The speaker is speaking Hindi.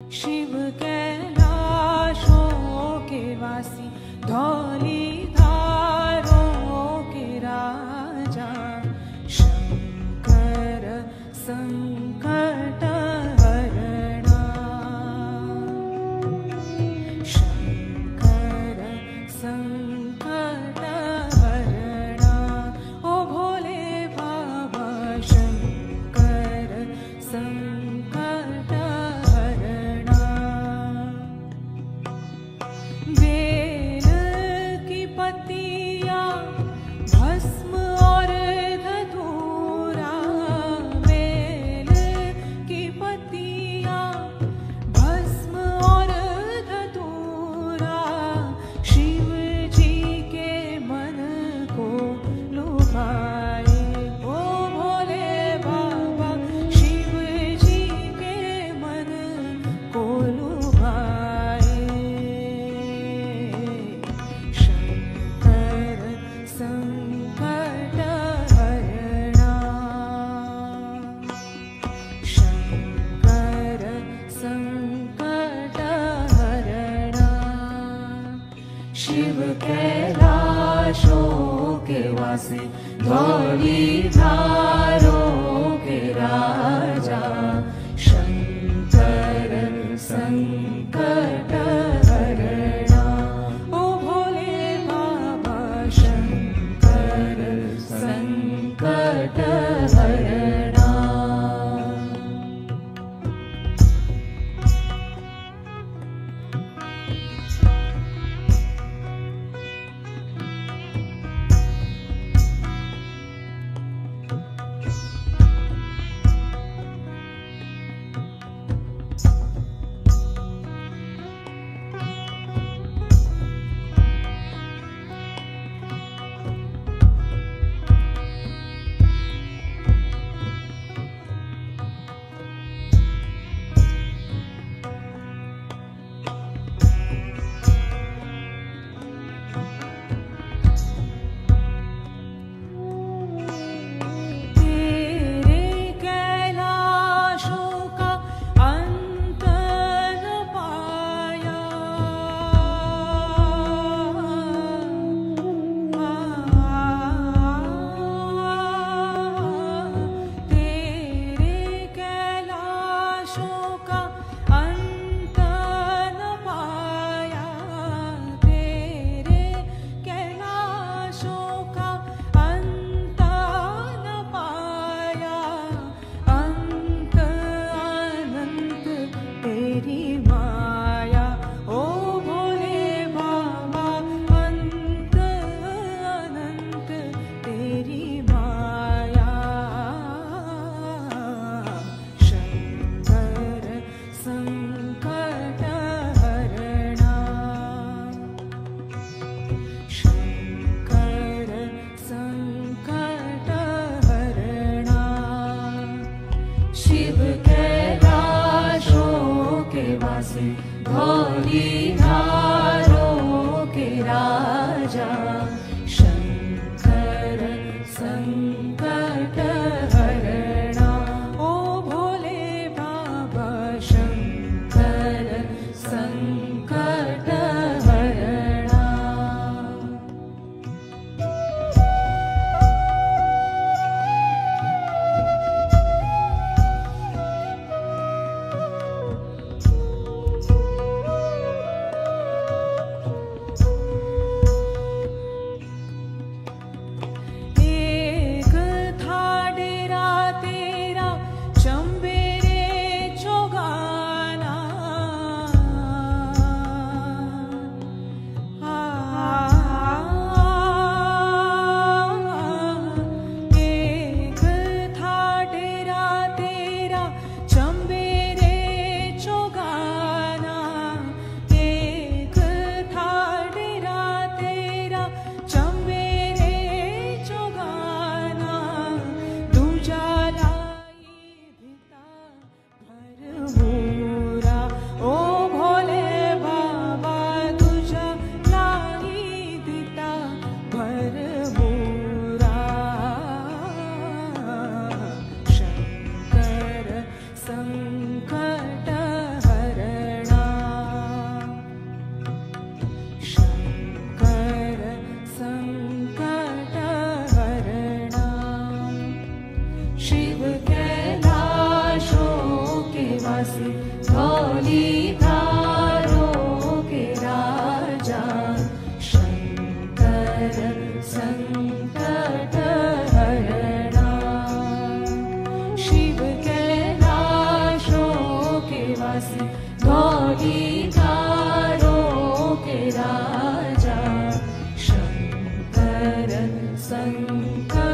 शिव कैलाशों के वासी, धौली धारों के राजा, शंकर संकट हरणा, शंकर संकट हरणा। ओ भोले बाबा शंकर संकट हरणा। बेल की पत्तियां भस्म और धतूरा, बेल की पत्तियां भस्म और धतूरा, शिव जी के मन को लुभाए। ओ भोले बाबा शिव जी के मन को लुभाए। शंकर संकट हरणा, शंकर संकट हरणा। शिव कैलाशों के वासी, धौली धारों के राजा, शंकर संकट हरणा। ओ भोले बाबा शंकर संकट हरणा। तेरे कैलाशों का अंत न पाया, तेरे कैलाशों का अंत न पाया, तेरे कैलाशों का अंत न पाया। अंत अनंत तेरी माया। ओ भोले बाबा अंत अनंत तेरी माया। शंकर संकट हरणा, शंकर संकट हरणा। शिव कैलाशों के वासी, धौली धारों के राजा, शंकर संकट हरणा। ओ भोले बाबा शंकर संकट हरणा। वासी धौली धारों के राजा शंकर संकट हरणा। शिव कैलाशों के वासी धौली धारों के राजा शंकर संकट